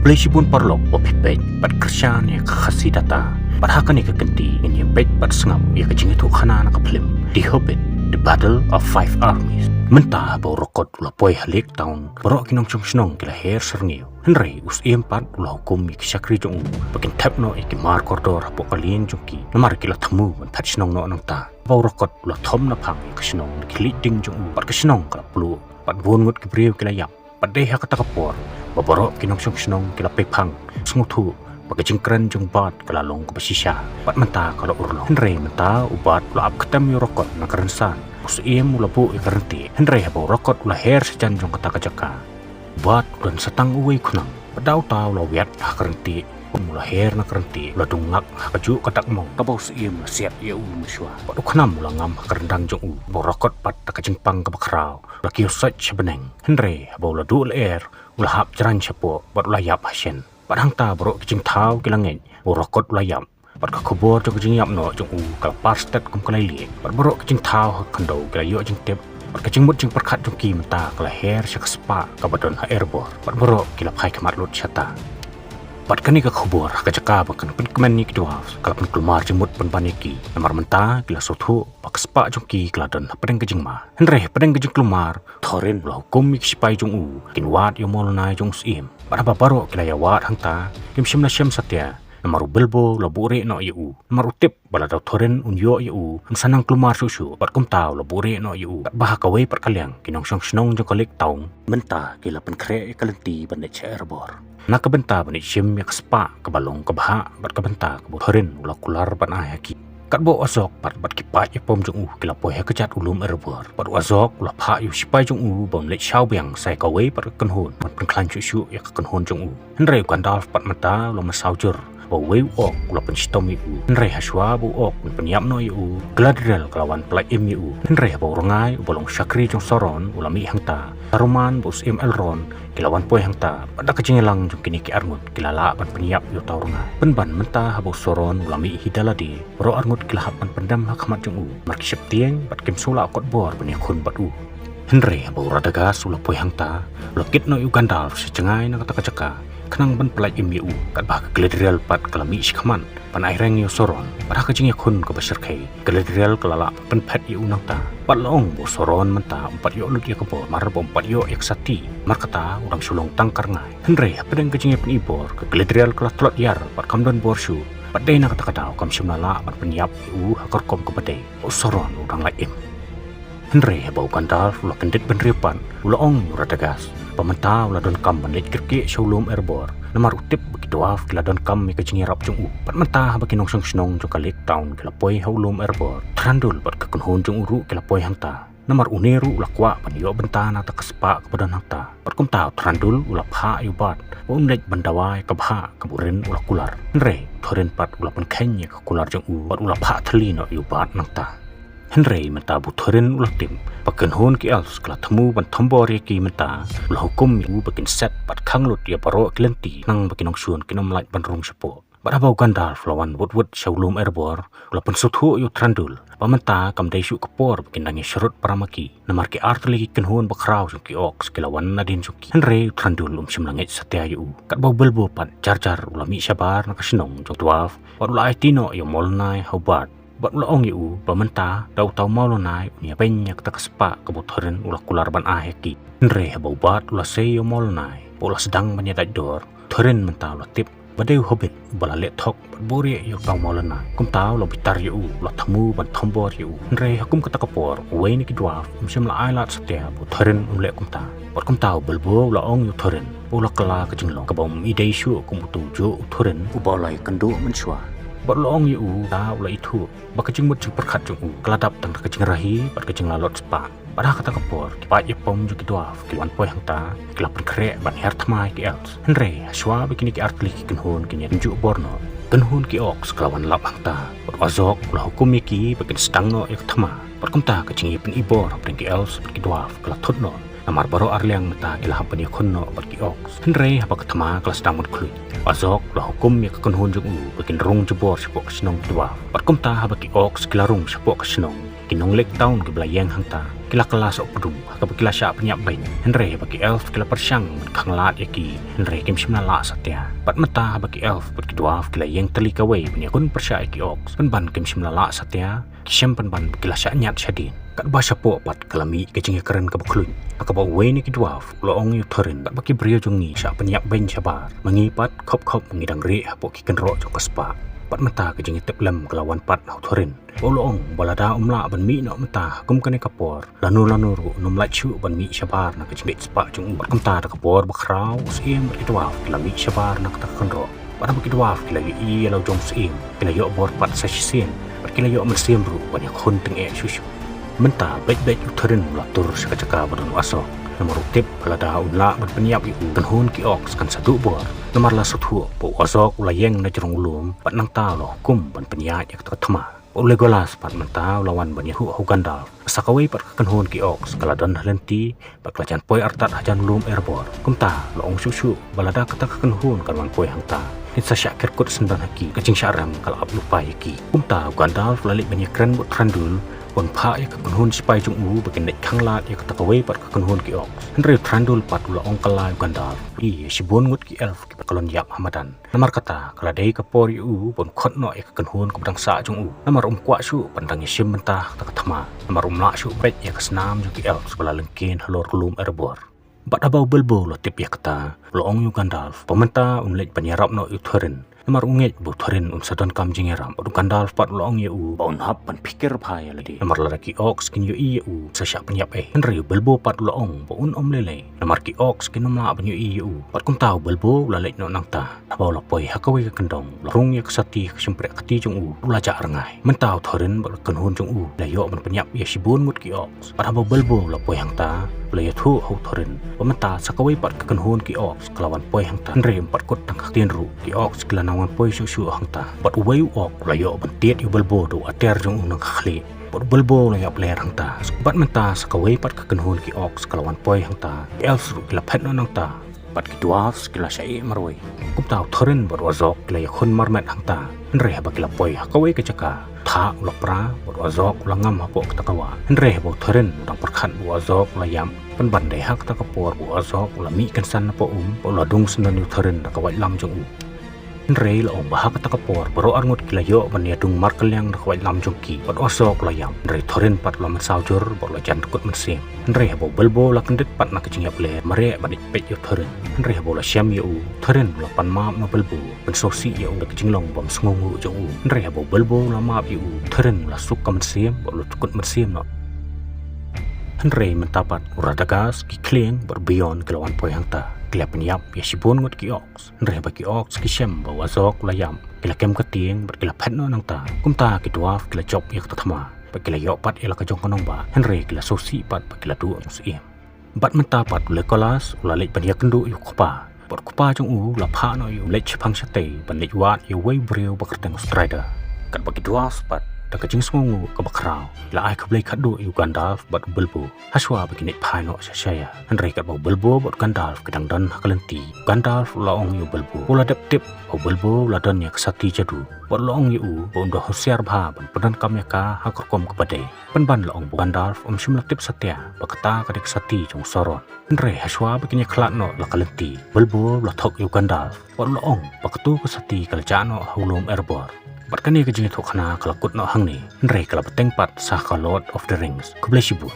Kaplesibun parlok o pipet pat Krisyan ya kakasi data pat hakan ya kekenti in ya pet pat sengap ya kejingitu khana na kaplim di Hobbit The Battle of Five Armies mentah bau rokot ula poi halik taun borok kinong chung snong kila her serngeu henry us empat ula hukum ya kisakri jong bakin tap no iki mar kordor hapo kalien jongki namar kila tamu man pat snong no nang ta bau rokot ula thom na phang ya kisnong kili ding jong pat kisnong kala plu pat bon ngut kibriu kila yap pat deh kata kapor baborok kinong chung snong kila pepang smutu pagkajingkran jong bat kalalong kabasisya pat menta kalau urlo henry menta ubat ula ap ketam yo rokot na karensan us iem ula bu ikarenti henry habo rokot ula her sejan jong kata kajaka bat ulan setang uwi kunang padau tau ula wiat hakarenti mula her na karenti ula dungak hakaju katak mong kabau siem la siat ya ulu muswa pat uknam ula ngam hakarendang jong u borokot pat takajingpang kabakrau ula kiosat sebeneng henry habo ula du er ula hap jaran chapo bat ula yap hasyen padang ta borok kijing thau kilangeng borokot ula yap pat ka khobor jong kijing yap no jong u kala pastet kum kalai li pat borok kijing thau kando kala yo jing tep pat kijing mut jing perkhat jong ki menta kala her spa ka badon ha erbor pat borok kila phai khamat lut chata pat kani ka khobor ka jaka bakan pen kemen ni kidwa kala pen kulmar jemut pen paniki namar menta kila sothu pak spa jong ki kala don pedeng kijing ma henre pedeng kijing kulmar thorin lo hukum mi sipai jong u kinwat yo mol nai jong sim pat ba baro kila ya wat hangta kim sim na sim satya namaru belbo lo bure no yu namaru tip bala daw thorin unyo yu sanang kulmar susu pat kum taw lo bure no yu pat bah ka we pat kalyang kinong song snong jong kalik taung menta kila pen kre kalenti ban che erbor nak benta bani sim yak spa kabalong kabha bat kabenta kabu thorin ula kular ban ayaki katbo asok pat kipat ya pom jong kila poy hakajat ulum erbor pat asok ula pha yu sipai jong bom le chau biang sai ka we pat kanhon pat klan chu yak kanhon jong henry gandalf pat mata lo masaujur bo we ok ula pen stomi henry haswa bo ok pen yam no yu gladrel kelawan plai im yu henry bo rangai bolong sakri jong soron ula mi hangta taruman bos im elron kilawan poy hangta pada kejingelang jong kini ki arngut kilala pan penyap yo taurunga penban menta habo soron ulami hidaladi ro arngut kilahapan pendam hakamat jong marki septieng pat kim sula kot bor bani khun bat henry habo radagas ula poy hangta lokit no yu gandalf secengai na kata kajaka kenang ban pelai im yu kat bah gledriel pat kalami sikhaman pan aireng yo soron pada kejing khun ko basirkai gledriel kalala pen phet yu nangta pat long bo soron menta empat yo lut ya kebo mar bom empat yo ek sati mar kata urang sulong tangkar ngai henry pedeng kejing pen ibor ke gledriel kala tlot yar pat kamdon borshu pat dei na kata kata kam simlala pat penyap yu hakor kom ko pade soron urang lai im henry bau gandalf ula kendit benripan ula ong radagas pamenta ula don kam banlet kirki showlum erbor namar utip bagi dwarf kila don kam mi kejing rap jong pat menta bagi nong snong jong kalik town kila poi haulum erbor trandul pat ka kunhon jong uru kila poi hangta namar uneru ula kwa pan yo bentana ta kespa kebadan hangta pat kum taw trandul ula pha yu bat umlej bandawai kabha kaburen ula kular henry thoren pat ula pen khenya ka kular jong pat ula pha thali no yu bat nangta henry menta bu thorin ula tim paken hon ki els kala thamu ban thambor ye ki menta ula hukum yu bakin set pat khanglut ya baro klenti nang bakin ong suon kinom lait ban rong sepo barabau gandalf lawan wut shawlum erbor ula pen suthu yu trandul pamenta kam dei su kapor bakin nang shrut paramaki namar ki artli ken hon bakrau su ki ox kilawan nadin su ki henry trandul simlanget satya yu kat bau belbo pat jar ula mi sabar na kasnong jong dwarf pat ula aitino yu molnai hobat bat ula ong yu pamenta dau tau maulonai unia banyak tak sepa kebutuhan ula kular ban aheki henry bau bat ula seyo maulonai ula sedang menyedak dor thorin menta ula tip badai hobbit bala le thok bori yu tau maulonai kum tau ula bitar yu ula thamu ban thombor yu henry hukum kata kapor we ni kidwaf sim la ailat setia bu thorin ule kum ta bat kum tau belbo ula ong yu thorin ula kala kejinglong kabom idei shu kum tuju thorin ubalai kendu mensua bat long yu ta ula itu bakajing mut jing perkhat jong keladap tang kejing rahi bat kejing lalot spa pada kata kapor kipat ye pom jong kidwaf kilwan poi hangta kilapan krek ban her thmai ki els henry aswa bikini ki artli ki kenhon ki nju borno kenhon ki ox kelawan lap hangta bat azok ula hukum ki bakin stang no ek thma bat kumta kejing ye pen ibor pring ki els kidwaf kala thotno namar baro arliang mata kila hampani khonno bat ki ox henry haba thma kala stang mut khlu azok la hukum ya kenhon jong bakin rong jebor sepok snong dwa bat kumta haba ki ox kila rong sepok snong kinong lek town ke blayang hangta kila kelas opdum ka kila sya penyak bain Henry bagi elf kila persyang khanglat yaki Henry kim shimna la satya pat mata bagi elf bagi dwarf kila yang telika wei punya kun persya yaki ox ban kim shimna la satya kisem ban kila sya nyat syadin kat basha po pat kalami kecing keren ka baklun ka ba wei ni ki dwarf loong yu thorin kat bagi brio jongi sya penyak bain syabar mengipat khop mengidang ri hapo ki kenro jong kaspa pat mata kecing tep lem kelawan pat hau thorin Oloong balada umla ban mi nak mata kum kane kapor lanu ru num la chu ban mi shabar nak jingit spa chung bat kamta ta kapor bakrau sim itwa kila mi shabar nak ta kanro pada bukidwa kila i lo jong sim kila yo bor pat sa sien kila yo mersim ru ban khon teng e shushu menta baik uterin la tur sakacaka ban aso nomor tip balada umla ban penyap iu kan hun ki ox kan sadu bor nomor la suthu po asok ulayeng na jrong ulum pat nang ta lo kum ban penyat yak ta thma Legolas pat mentau lawan banyahu Gandalf sakawai pat kanhon ki ox kaladan halenti pat kelajan poi artat hajan lum erbor kumta loong susu balada kata kanhon karwan poi hangta hitsa syakir kut sendan haki kacing syaram kala ab lupa yaki kumta Gandalf lalik banyak keren but trandul pon pha ya kanhon spai jung u bakin nek khanglat ya katakawai pat kanhon ki ox henry trandul pat loong kala Gandalf i sibon ngut ki elf ki kalon yap hamadan namar kata kala dei kapor yu pon khot no ya kanhon kubdang sa jung u namar kwa shu pandang sim mentah tak thama namar la shu bet ya kesnam ju ki elf sekolah lengkin halor kulum erbor bat abau belbo lo tip ya kata loong yu Gandalf pementa unlek panyarap no yu thorin namar unget bu thorin sadon kam jingeram du Gandalf pat loong yu baun hap pan pikir phaya ladi namar laki ox kin yu i yu sasya penyap henry belbo pat loong baun lele namar ki ox kin namla banyu i yu pat kum tau belbo lalek no nangta abau lapoi hakawi ka kendong rung ya kesati kesimpre kati jung u ulaja rangai mentau thorin bal kanhun jung u la yo man penyap ya sibun mut ki ox pat abau belbo lapoi hangta la thu ho thorin pementa sakawai pat kanhun ki ox kelawan poi hangta henry pat kot tang tien ru ki ox kelana wan poi su hangta pat wei ok la yo ban tiet yu belbo do ater jung unang khali pat belbo la yo ler hangta pat menta sakawai pat kanhun ki ox kelawan poi hangta els ru kila phet no nangta pat ki dwarf kila syai marwai kum tau thorin bar wazok kila ya khun marmet hangta henry ba kila poi hakawai ka chaka tha ulapra bar wazok ulangam hapo takawa henry ba thorin dang perkhan bu wazok la yam pan bandai hak takapor bu wazok ulami kan san po la dung senan yu thorin takawai lam jung Henry lo bahak takapor baro arngut kilayo baniadung markel yang nakwai lam jongki pat osok layam Henry thorin pat lo mensaujur bolo jan kut mensim Henry habo belbo la kendit pat nak kecing ple mare badik pet yo thorin Henry habo la syam yo thorin lo pan map no belbo ben sosi yo dak kecing long bom sngongu jong Henry habo belbo la map yo thorin la suk kam mensim bolo kut mensim no Henry mentapat uradagas ki kleng berbion kelawan poi hangta kila penyap ya sibun ngut ki ox Henry bagi ox ki syam bawa zok layam kila kem ketieng berkila pet no nangta kumta ki dwarf kila job ya ketathama bakila yo pat ila ka jong konong ba Henry kila sosi pat bakila du sim bat mentapat Legolas ulalek pania kendu yu kupa bot kupa jong la pha no yu lech phang sate banlik wat yu wei brio bakerteng strider kat bagi dwarf pat tak kecing sungu ke bakrau la ai ke blai khadu yu Gandalf bat belbo haswa begini phano saya Henry kat bau belbo bot Gandalf kedang dan hakalenti Gandalf laong yu belbo pola dep tip bau belbo ladan ya kesati jadu bot laong yu bondo hosiar bha ban pedan kamyaka hakorkom kepada penban laong Gandalf simla tip satya bakata kadik sati jong soron Henry haswa begini khlak no la kalenti belbo la thok yu Gandalf bot laong bakatu kesati kaljano hulum erbor Pat kani kejing itu khana kalakut no hang ni Henry kalapeteng pat sah ka Lord of the Rings kublai sibut